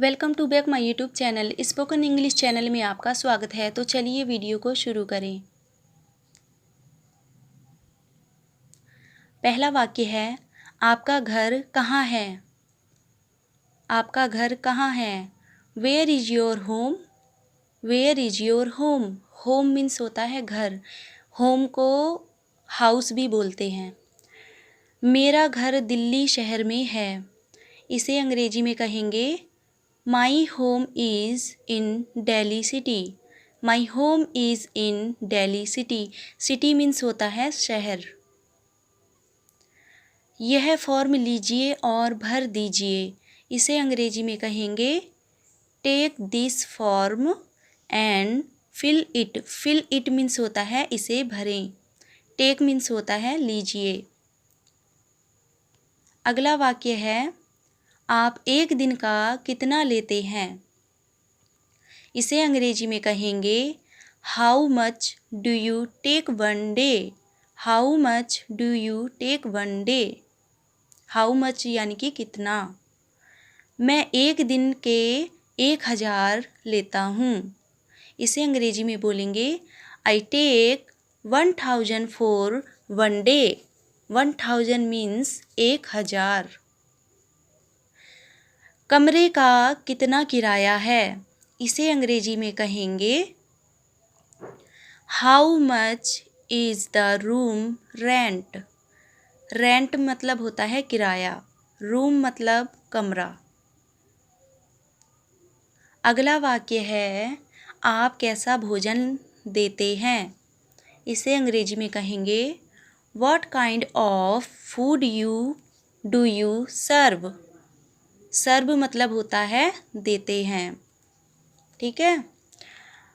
Welcome to back my YouTube channel spoken English channel में आपका स्वागत है। तो चलिए वीडियो को शुरू करें। पहला वाक्य है, आपका घर कहाँ है? आपका घर कहाँ है? Where is your home? Where is your home? Home means होता है घर। होम को हाउस भी बोलते हैं। मेरा घर दिल्ली शहर में है। इसे अंग्रेजी में कहेंगे my home is in Delhi city. My home is in Delhi city. City means होता है शहर। यह फॉर्म लीजिए और भर दीजिए। इसे अंग्रेजी में कहेंगे take this form and fill it. Fill it means होता है इसे भरें। टेक मीन्स होता है लीजिए। अगला वाक्य है, आप एक दिन का कितना लेते हैं? इसे अंग्रेजी में कहेंगे how much do you take one day? How much do you take one day? How much यानी कि कितना। मैं एक दिन के 1000 लेता हूँ। इसे अंग्रेजी में बोलेंगे I take 1000 for one day. 1000 means 1000। कमरे का कितना किराया है? इसे अंग्रेजी में कहेंगे how much is the room rent? Rent मतलब होता है किराया, रूम मतलब कमरा। अगला वाक्य है, आप कैसा भोजन देते हैं? इसे अंग्रेजी में कहेंगे what kind of food do you serve? Serve मतलब होता है देते हैं। ठीक है।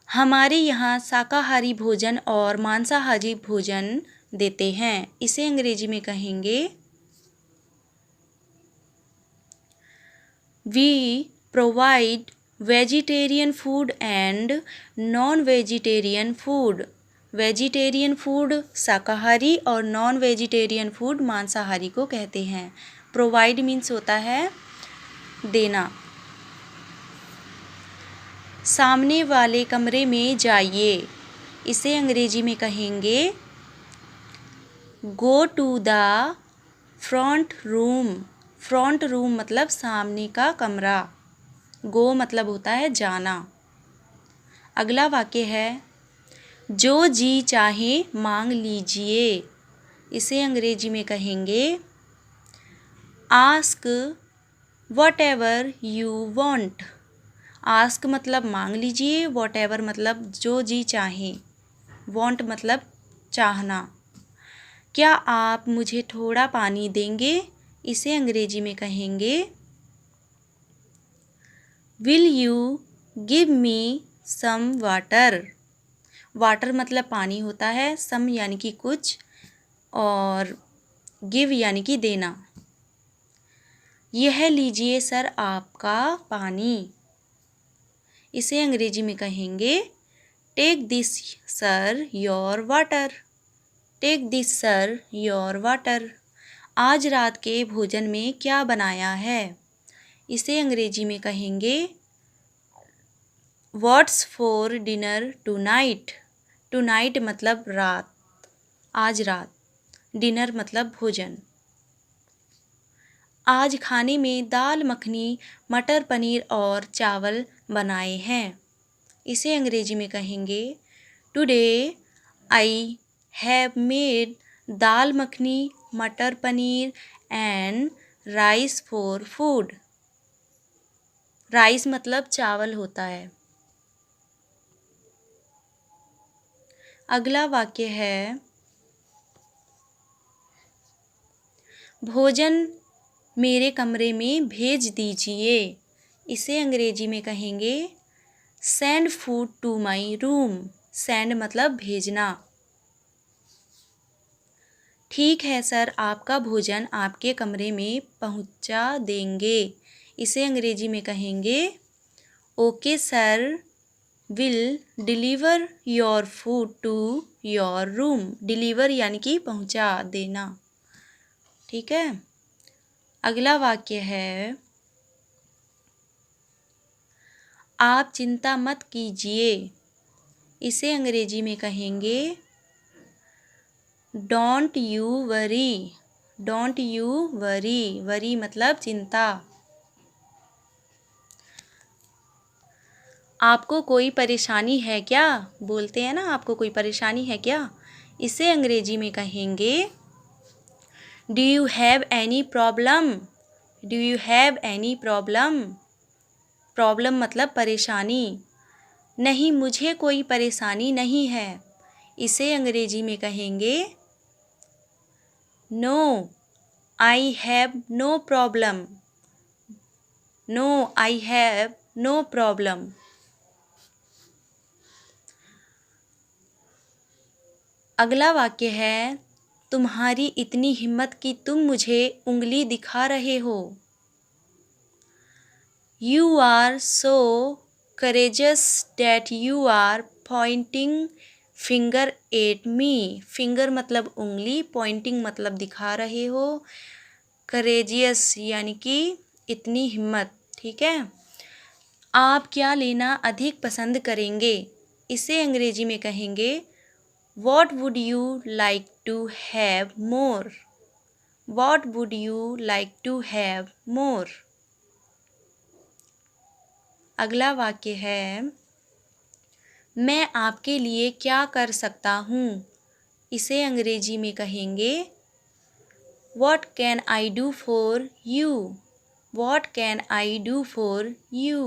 हमारे यहाँ शाकाहारी भोजन और मांसाहारी भोजन देते हैं। इसे अंग्रेजी में कहेंगे we provide vegetarian food and non vegetarian food. Vegetarian food शाकाहारी और नॉन वेजिटेरियन फूड मांसाहारी को कहते हैं। प्रोवाइड मीन्स होता है देना। सामने वाले कमरे में जाइए। इसे अंग्रेजी में कहेंगे go to the front room. Front room मतलब सामने का कमरा। गो मतलब होता है जाना। अगला वाक्य है, जो जी चाहे मांग लीजिए। इसे अंग्रेजी में कहेंगे ask what ever you want. Ask मतलब मांग लीजिए, वॉट एवर मतलब जो जी चाहे, वॉन्ट मतलब चाहना। क्या आप मुझे थोड़ा पानी देंगे? इसे अंग्रेजी में कहेंगे will you give me some water? Water मतलब पानी होता है, सम यानी कि कुछ और गिव यानी कि देना। यह लीजिए सर आपका पानी। इसे अंग्रेजी में कहेंगे take this sir your water. Take this sir your water. आज रात के भोजन में क्या बनाया है? इसे अंग्रेजी में कहेंगे what's for dinner tonight? Tonight मतलब रात, आज रात। डिनर मतलब भोजन। आज खाने में दाल मखनी, मटर पनीर और चावल बनाए हैं। इसे अंग्रेजी में कहेंगे टुडे आई हैव मेड दाल मखनी, मटर paneer and rice for food. Rice मतलब चावल होता है। अगला वाक्य है, भोजन मेरे कमरे में भेज दीजिए। इसे अंग्रेजी में कहेंगे send food to my room. Send मतलब भेजना। ठीक है सर, आपका भोजन आपके कमरे में पहुंचा देंगे। इसे अंग्रेजी में कहेंगे okay sir will deliver your food to your room. Deliver यानी कि पहुंचा देना। ठीक है। अगला वाक्य है, आप चिंता मत कीजिए। इसे अंग्रेजी में कहेंगे don't you worry. Don't you worry. Worry मतलब चिंता। आपको कोई परेशानी है क्या? बोलते हैं ना, आपको कोई परेशानी है क्या? इसे अंग्रेजी में कहेंगे do you have any problem. Do you have any problem. Problem मतलब परेशानी। नहीं, मुझे कोई परेशानी नहीं है। इसे अंग्रेजी में कहेंगे no I have no problem. No I have no problem. अगला वाक्य है तुम्हारी इतनी हिम्मत कि तुम मुझे उंगली दिखा रहे हो। You are so courageous that you are pointing finger at me। Finger मतलब उंगली, पॉइंटिंग मतलब दिखा रहे हो, courageous यानी कि इतनी हिम्मत। ठीक है। आप क्या लेना अधिक पसंद करेंगे? इसे अंग्रेजी में कहेंगे What would you like to have more? What would you like to have more? अगला वाक्य है मैं आपके लिए क्या कर सकता हूँ? इसे अंग्रेजी में कहेंगे What can I do for you? What can I do for you?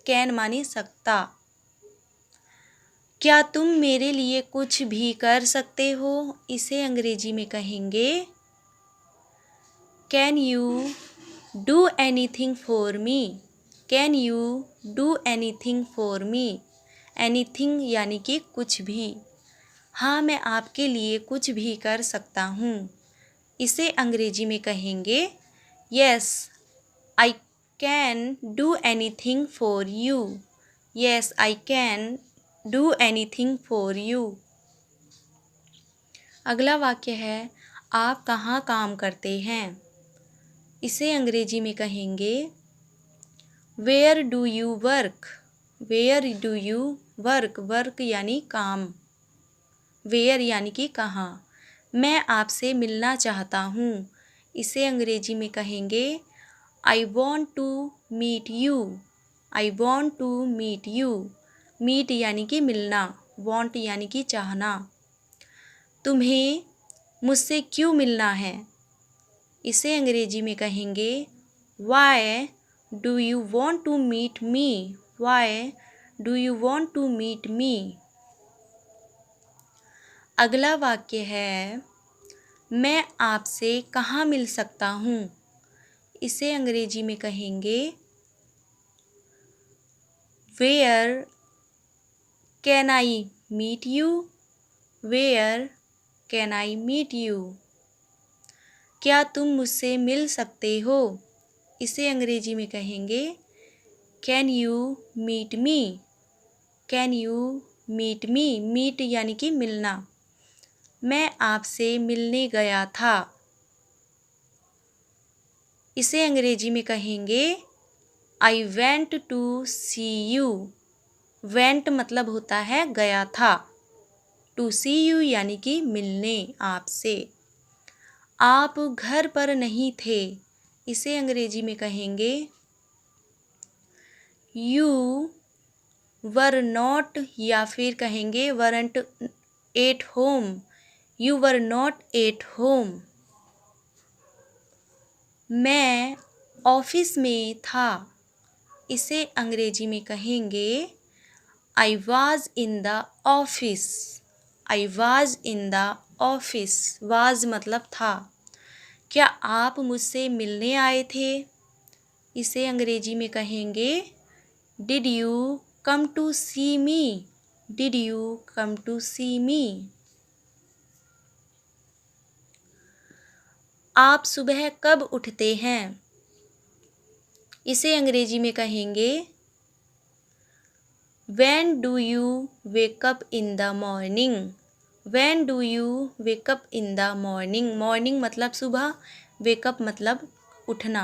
Can माने सकता। क्या तुम मेरे लिए कुछ भी कर सकते हो? इसे अंग्रेजी में कहेंगे Can you do anything for me? Can you do anything for me? Anything यानी कि कुछ भी। हाँ, मैं आपके लिए कुछ भी कर सकता हूँ। इसे अंग्रेजी में कहेंगे Yes, I can do anything for you. Yes, I can do anything for you. अगला वाक्य है आप कहाँ काम करते हैं? इसे अंग्रेजी में कहेंगे Where do you work? Where do you work? Work यानी काम। Where यानी कि कहाँ। मैं आपसे मिलना चाहता हूँ। इसे अंग्रेजी में कहेंगे I want to meet you. I want to meet you. Meet यानी कि मिलना, want यानी कि चाहना। तुम्हें मुझसे क्यों मिलना है? इसे अंग्रेजी में कहेंगे Why do you want to meet me? Why do you want to meet me? अगला वाक्य है मैं आपसे कहाँ मिल सकता हूँ? इसे अंग्रेजी में कहेंगे Where can I meet you? Where can I meet you? क्या तुम मुझसे मिल सकते हो? इसे अंग्रेजी में कहेंगे Can you meet me? Can you meet me? Meet यानी कि मिलना। मैं आपसे मिलने गया था। इसे अंग्रेजी में कहेंगे I went to see you. Went मतलब होता है गया था। To see you यानी कि मिलने आपसे। आप घर पर नहीं थे। इसे अंग्रेजी में कहेंगे You were not या फिर कहेंगे weren't at home. You were not at home. मैं ऑफिस में था। इसे अंग्रेजी में कहेंगे I was in the office. I was in the office. Was मतलब था। क्या आप मुझसे मिलने आए थे? इसे अंग्रेजी में कहेंगे Did you come to see me? Did you come to see me? आप सुबह कब उठते हैं? इसे अंग्रेजी में कहेंगे When do you wake up in the morning? When do you wake up in the morning? Morning मतलब सुबह, wake up मतलब उठना।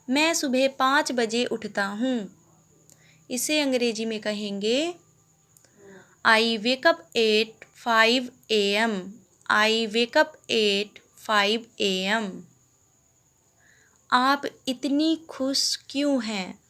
मैं सुबह 5 बजे उठता हूँ। इसे अंग्रेजी में कहेंगे I wake up at 5 AM। I wake up at 5 AM। आप इतनी खुश क्यों हैं?